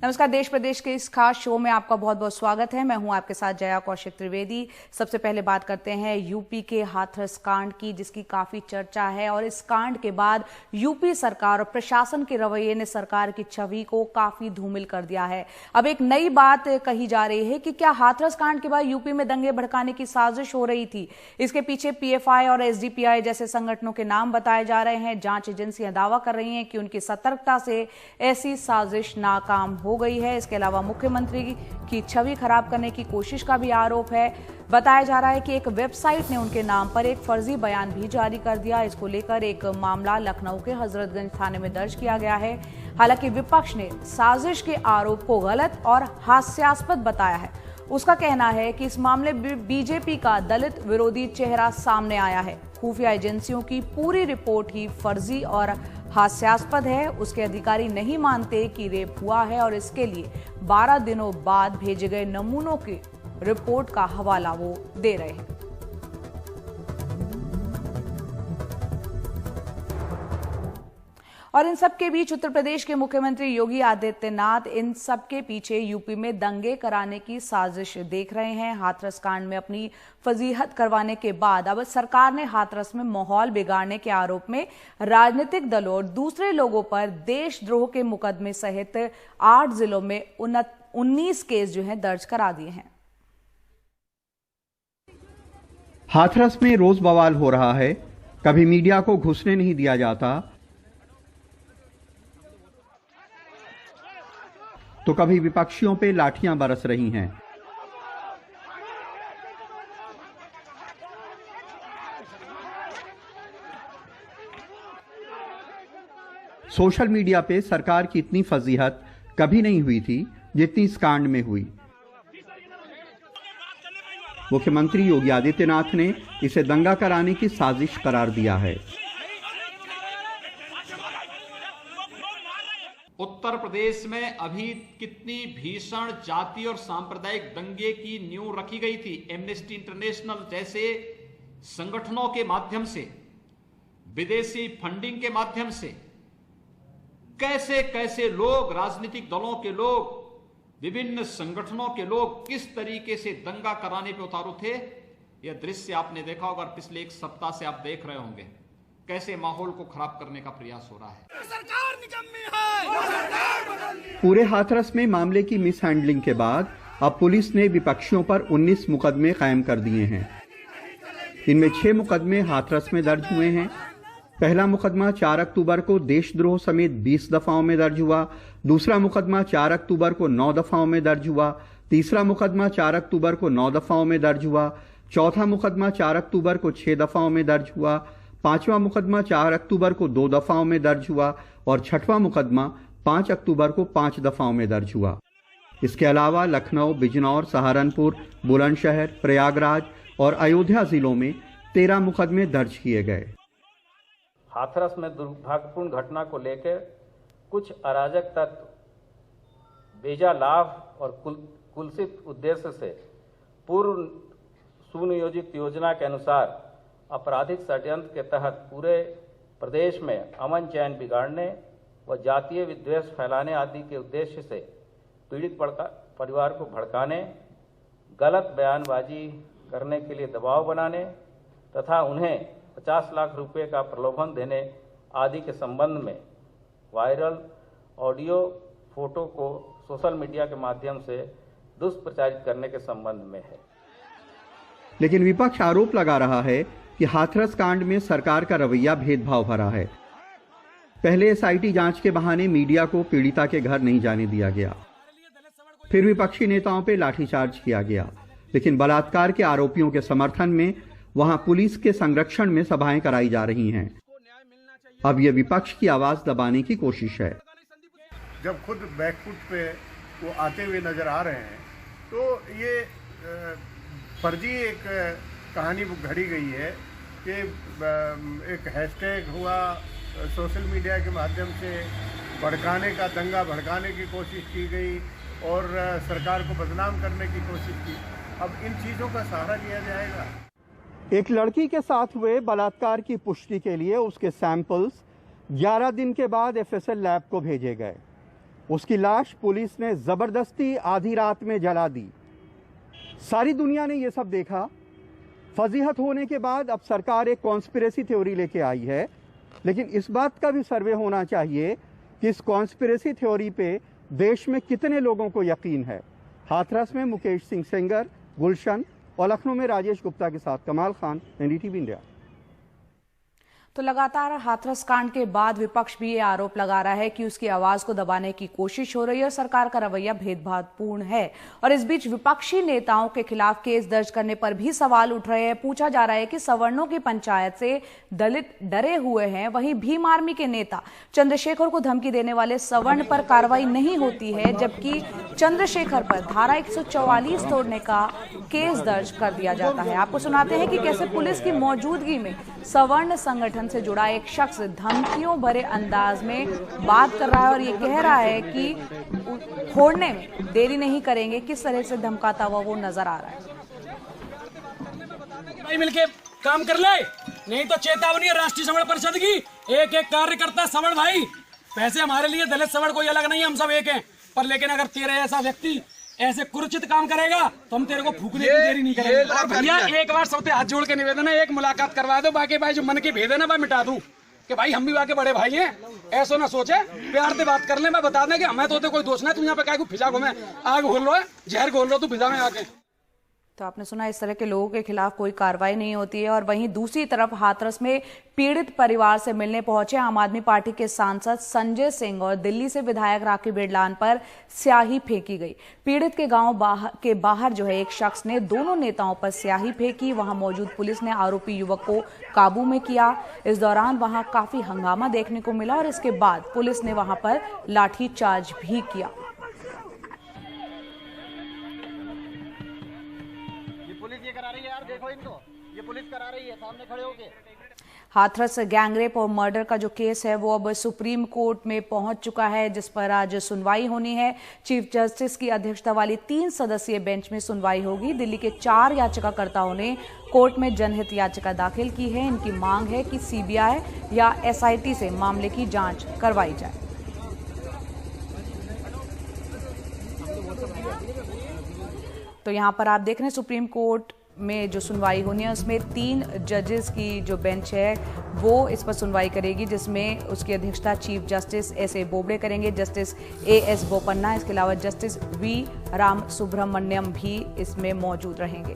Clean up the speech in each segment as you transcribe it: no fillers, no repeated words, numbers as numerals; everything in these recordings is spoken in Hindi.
नमस्कार। देश प्रदेश के इस खास शो में आपका बहुत बहुत स्वागत है। मैं हूं आपके साथ जया कौशिक त्रिवेदी। सबसे पहले बात करते हैं यूपी के हाथरस कांड की, जिसकी काफी चर्चा है और इस कांड के बाद यूपी सरकार और प्रशासन के रवैये ने सरकार की छवि को काफी धूमिल कर दिया है। अब एक नई बात कही जा रही है कि क्या हाथरस कांड के बाद यूपी में दंगे भड़काने की साजिश हो रही थी। इसके पीछे पीएफआई और एसडीपीआई जैसे संगठनों के नाम बताए जा रहे हैं। जांच एजेंसियां दावा कर रही हैं कि उनकी सतर्कता से ऐसी साजिश नाकाम हो गई है। इसके अलावा मुख्यमंत्री की छवि खराब करने की कोशिश का भी आरोप है। बताया जा रहा है कि एक वेबसाइट ने उनके नाम पर एक फर्जी बयान भी जारी कर दिया। इसको लेकर एक मामला लखनऊ के हजरतगंज थाने में दर्ज किया गया है। हालांकि विपक्ष ने साजिश के आरोप को गलत और हास्यास्पद बताया है। उसका कहना है कि इस मामले में बीजेपी का दलित विरोधी चेहरा सामने आया है। खुफिया एजेंसियों की पूरी रिपोर्ट ही फर्जी और हास्यास्पद है। उसके अधिकारी नहीं मानते कि रेप हुआ है और इसके लिए 12 दिनों बाद भेजे गए नमूनों की रिपोर्ट का हवाला वो दे रहे हैं। और इन सब के बीच उत्तर प्रदेश के मुख्यमंत्री योगी आदित्यनाथ इन सब के पीछे यूपी में दंगे कराने की साजिश देख रहे हैं। हाथरस कांड में अपनी फजीहत करवाने के बाद अब सरकार ने हाथरस में माहौल बिगाड़ने के आरोप में राजनीतिक दलों और दूसरे लोगों पर देशद्रोह के मुकदमे सहित 8 जिलों में 19 केस जो हैं दर्ज करा दिए हैं। हाथरस में रोज बवाल हो रहा है। कभी मीडिया को घुसने नहीं दिया जाता, तो कभी विपक्षियों पे लाठियां बरस रही हैं। सोशल मीडिया पे सरकार की इतनी फजीहत कभी नहीं हुई थी जितनी इस कांड में हुई। मुख्यमंत्री योगी आदित्यनाथ ने इसे दंगा कराने की साजिश करार दिया है। उत्तर प्रदेश में अभी कितनी भीषण जाति और सांप्रदायिक दंगे की नींव रखी गई थी। एमनेस्टी इंटरनेशनल जैसे संगठनों के माध्यम से, विदेशी फंडिंग के माध्यम से कैसे कैसे लोग, राजनीतिक दलों के लोग, विभिन्न संगठनों के लोग किस तरीके से दंगा कराने पे उतारू थे। यह दृश्य आपने देखा होगा। पिछले एक सप्ताह से आप देख रहे होंगे कैसे माहौल को खराब करने का प्रयास हो रहा है। सरकार निकम्मी है। पूरे हाथरस में मामले की मिस हैंडलिंग के बाद अब पुलिस ने विपक्षियों पर 19 मुकदमे कायम कर दिए हैं। इनमें 6 मुकदमे हाथरस में दर्ज हुए हैं। पहला मुकदमा 4 अक्टूबर को देशद्रोह समेत 20 दफाओं में दर्ज हुआ। दूसरा मुकदमा 4 अक्टूबर को 9 दफाओं में दर्ज हुआ। तीसरा मुकदमा 4 अक्टूबर को 9 दफाओं में दर्ज हुआ। चौथा मुकदमा 4 अक्टूबर को 6 दफाओं में दर्ज हुआ। पांचवा मुकदमा 4 अक्टूबर को 2 दफाओं में दर्ज हुआ और छठवां मुकदमा 5 अक्टूबर को 5 दफाओं में दर्ज हुआ। इसके अलावा लखनऊ, बिजनौर, सहारनपुर, बुलंदशहर, प्रयागराज और अयोध्या जिलों में 13 मुकदमे दर्ज किए गए। हाथरस में दुर्भाग्यपूर्ण घटना को लेकर कुछ अराजक तत्व बेजा लाभ और कुलसित उद्देश्य से पूर्व सुनियोजित योजना के अनुसार आपराधिक षड्यंत्र के तहत पूरे प्रदेश में अमन चैन बिगाड़ने व जातीय विद्वेष फैलाने आदि के उद्देश्य से पीड़ित परिवार को भड़काने, गलत बयानबाजी करने के लिए दबाव बनाने तथा उन्हें 50 लाख रुपए का प्रलोभन देने आदि के संबंध में वायरल ऑडियो, फोटो को सोशल मीडिया के माध्यम से दुष्प्रचारित करने के संबंध में है। लेकिन विपक्ष आरोप लगा रहा है कि हाथरस कांड में सरकार का रवैया भेदभाव भरा है। पहले एसआईटी जांच के बहाने मीडिया को पीड़िता के घर नहीं जाने दिया गया, फिर विपक्षी नेताओं पर लाठीचार्ज किया गया, लेकिन बलात्कार के आरोपियों के समर्थन में वहां पुलिस के संरक्षण में सभाएं कराई जा रही हैं। अब यह विपक्ष की आवाज दबाने की कोशिश है। जब खुद बैकफुट पे वो आते हुए नजर आ रहे हैं तो ये फर्जी एक कहानी घड़ी गई है कि एक हैशटैग हुआ, सोशल मीडिया के माध्यम से भड़काने का, दंगा भड़काने की कोशिश की गई और सरकार को बदनाम करने की कोशिश की। अब इन चीज़ों का सहारा लिया जाएगा। एक लड़की के साथ हुए बलात्कार की पुष्टि के लिए उसके सैंपल्स 11 दिन के बाद एफएसएल लैब को भेजे गए। उसकी लाश पुलिस ने जबरदस्ती आधी रात में जला दी। सारी दुनिया ने यह सब देखा। फजीहत होने के बाद अब सरकार एक कॉन्स्पिरेसी थ्योरी लेके आई है, लेकिन इस बात का भी सर्वे होना चाहिए कि इस कॉन्स्पिरेसी थ्योरी पे देश में कितने लोगों को यकीन है। हाथरस में मुकेश सिंह सेंगर, गुलशन और लखनऊ में राजेश गुप्ता के साथ कमाल खान, एनडीटीवी इंडिया। तो लगातार हाथरस कांड के बाद विपक्ष भी ये आरोप लगा रहा है कि उसकी आवाज को दबाने की कोशिश हो रही है और सरकार का रवैया भेदभावपूर्ण है। और इस बीच विपक्षी नेताओं के खिलाफ केस दर्ज करने पर भी सवाल उठ रहे हैं। पूछा जा रहा है कि सवर्णों की पंचायत से दलित डरे हुए हैं, वहीं भीम आर्मी के नेता चंद्रशेखर को धमकी देने वाले सवर्ण पर कार्रवाई नहीं होती है, जबकि चंद्रशेखर पर धारा 144 तोड़ने का केस दर्ज कर दिया जाता है। आपको सुनाते हैं कि कैसे पुलिस की मौजूदगी में सवर्ण संगठन से जुड़ा एक शख्स धमकियों भरे अंदाज में बात कर रहा है और ये कह रहा है कि फोड़ने में देरी नहीं करेंगे। किस तरह से धमकाता हुआ वो नजर आ रहा है। भाई मिलके काम कर ले, नहीं तो चेतावनी है राष्ट्रीय सवर्ण परिषद की। एक एक कार्यकर्ता सवर्ण भाई, पैसे हमारे लिए दलित सवर्ण कोई अलग नहीं है, हम सब एक हैं। पर लेकिन अगर तेरे ऐसा व्यक्ति ऐसे कुरुचित काम करेगा तो हम तेरे को फूकने की देरी नहीं करेंगे। और भैया एक बार सबसे हाथ जोड़ के निवेदन है, एक मुलाकात करवा दो, बाकी भाई जो मन के भेद है ना मैं मिटा दूं कि भाई हम भी वाके बड़े भाई हैं। ऐसा ना सोचे, प्यार से बात कर ले। मैं बता दें कि हमें तो कोई दोष नहीं, तू यहाँ पे क्या फिजा घूमे, आग घोल लो, जहर घोल लो तू फिजा में आके। तो आपने सुना इस तरह के लोगों के खिलाफ कोई कार्रवाई नहीं होती है। और वहीं दूसरी तरफ हाथरस में पीड़ित परिवार से मिलने पहुंचे आम आदमी पार्टी के सांसद संजय सिंह और दिल्ली से विधायक राखी बिरलान पर स्याही फेंकी गई। पीड़ित के गांव के बाहर जो है एक शख्स ने दोनों नेताओं पर स्याही फेंकी। वहां मौजूद पुलिस ने आरोपी युवक को काबू में किया। इस दौरान वहां काफी हंगामा देखने को मिला और इसके बाद पुलिस ने वहां पर लाठीचार्ज भी किया। हाथरस गैंगरेप और मर्डर का जो केस है वो अब सुप्रीम कोर्ट में पहुंच चुका है, जिस पर आज सुनवाई होनी है। चीफ जस्टिस की अध्यक्षता वाली 3 सदस्यीय बेंच में सुनवाई होगी। दिल्ली के 4 याचिकाकर्ताओं ने कोर्ट में जनहित याचिका दाखिल की है। इनकी मांग है कि सीबीआई या एसआईटी से मामले की जांच करवाई जाए। तो यहां पर आप देख रहे हैं सुप्रीम कोर्ट में जो सुनवाई होनी है उसमें 3 जजेस की जो बेंच है वो इस पर सुनवाई करेगी, जिसमें उसकी अध्यक्षता chief justice S A Bobde करेंगे, जस्टिस ए एस बोपन्ना, इसके अलावा जस्टिस वी राम सुब्रमण्यम भी इसमें मौजूद रहेंगे।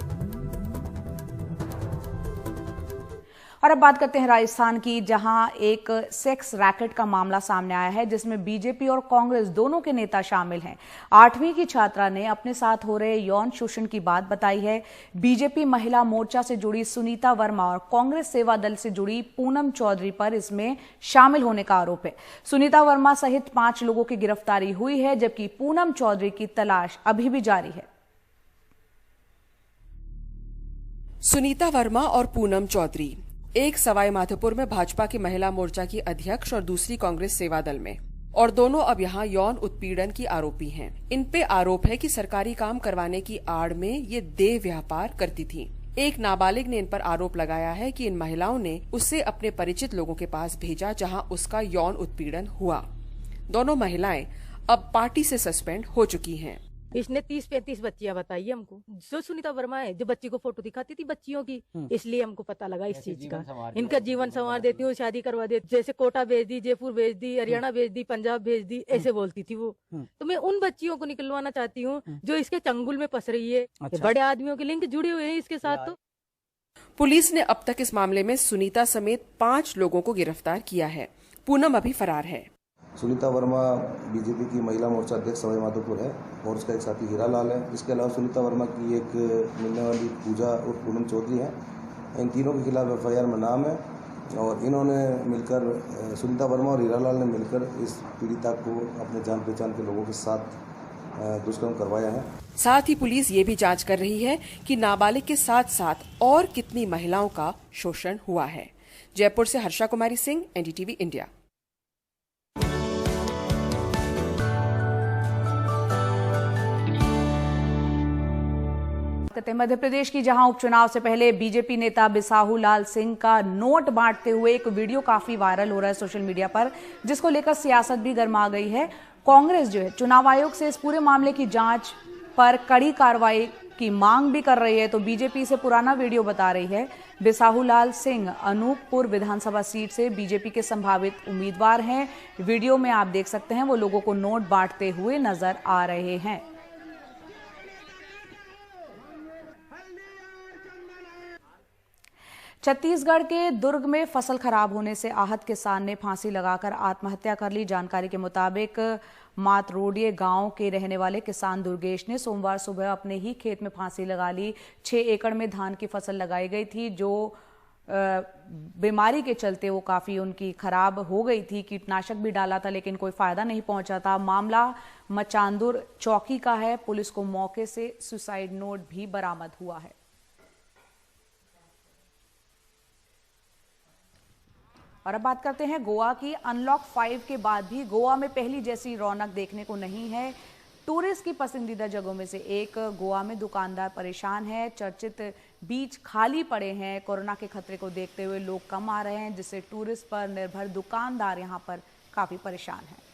और अब बात करते हैं राजस्थान की, जहां एक सेक्स रैकेट का मामला सामने आया है, जिसमें बीजेपी और कांग्रेस दोनों के नेता शामिल हैं। 8वीं की छात्रा ने अपने साथ हो रहे यौन शोषण की बात बताई है। बीजेपी महिला मोर्चा से जुड़ी सुनीता वर्मा और कांग्रेस सेवा दल से जुड़ी पूनम चौधरी पर इसमें शामिल होने का आरोप है। सुनीता वर्मा सहित 5 लोगों की गिरफ्तारी हुई है, जबकि पूनम चौधरी की तलाश अभी भी जारी है। सुनीता वर्मा और पूनम चौधरी एक सवाई माधोपुर में भाजपा की महिला मोर्चा की अध्यक्ष और दूसरी कांग्रेस सेवा दल में, और दोनों अब यहाँ यौन उत्पीड़न की आरोपी हैं। इन पे आरोप है कि सरकारी काम करवाने की आड़ में ये देह व्यापार करती थीं। एक नाबालिग ने इन पर आरोप लगाया है कि इन महिलाओं ने उसे अपने परिचित लोगों के पास भेजा, जहाँ उसका यौन उत्पीड़न हुआ। दोनों महिलाएं अब पार्टी से सस्पेंड हो चुकी हैं। इसने 30-35 बच्चियां बताई हमको। जो सुनीता वर्मा है जो बच्ची को फोटो दिखाती थी बच्चियों की, इसलिए हमको पता लगा इस चीज का। इनका जीवन संवार देती हूँ, शादी करवा देती, जैसे कोटा भेज दी, जयपुर भेज दी, हरियाणा भेज दी, पंजाब भेज दी, ऐसे बोलती थी वो। तो मैं उन बच्चियों को निकलवाना चाहती हूँ जो इसके चंगुल में फंस रही है। बड़े आदमियों के लिंक जुड़े हुए हैं इसके साथ। तो पुलिस ने अब तक इस मामले में सुनीता समेत 5 लोगों को गिरफ्तार किया है। पूनम अभी फरार है। सुनीता वर्मा बीजेपी की महिला मोर्चा अध्यक्ष सवाई माधोपुर है और उसका एक साथी हीरालाल है। इसके अलावा सुनीता वर्मा की एक मिलने वाली पूजा और पूनम चौधरी है। इन तीनों के खिलाफ एफआईआर में नाम है और इन्होंने मिलकर, सुनीता वर्मा और हीरालाल ने मिलकर इस पीड़िता को अपने जान पहचान के लोगों के साथ दुष्कर्म करवाया है। साथ ही पुलिस ये भी जांच कर रही है कि नाबालिग के साथ साथ और कितनी महिलाओं का शोषण हुआ है। जयपुर से हर्षा कुमारी सिंह, एनडीटीवी इंडिया। मध्य प्रदेश की जहां उपचुनाव से पहले बीजेपी नेता बिसाहू लाल सिंह का नोट बांटते हुए एक वीडियो काफी वायरल हो रहा है सोशल मीडिया पर, जिसको लेकर सियासत भी गर्मा गई है। कांग्रेस जो है चुनाव आयोग से इस पूरे मामले की जांच पर कड़ी कार्रवाई की मांग भी कर रही है। तो बीजेपी से पुराना वीडियो बता रही है। बिसाहूलाल सिंह अनूपपुर विधानसभा सीट से बीजेपी के संभावित उम्मीदवार हैं। वीडियो में आप देख सकते हैं वो लोगों को नोट बांटते हुए नजर आ रहे हैं। छत्तीसगढ़ के दुर्ग में फसल खराब होने से आहत किसान ने फांसी लगाकर आत्महत्या कर ली। जानकारी के मुताबिक मातरोडिये गांव के रहने वाले किसान दुर्गेश ने सोमवार सुबह अपने ही खेत में फांसी लगा ली। 6 एकड़ में धान की फसल लगाई गई थी जो बीमारी के चलते वो काफी उनकी खराब हो गई थी। कीटनाशक भी डाला था लेकिन कोई फायदा नहीं पहुंचा था। मामला मचांदुर चौकी का है। पुलिस को मौके से सुसाइड नोट भी बरामद हुआ है। और अब बात करते हैं गोवा की। अनलॉक 5 के बाद भी गोवा में पहली जैसी रौनक देखने को नहीं है। टूरिस्ट की पसंदीदा जगहों में से एक गोवा में दुकानदार परेशान है। चर्चित बीच खाली पड़े हैं। कोरोना के खतरे को देखते हुए लोग कम आ रहे हैं जिससे टूरिस्ट पर निर्भर दुकानदार यहां पर काफी परेशान हैं।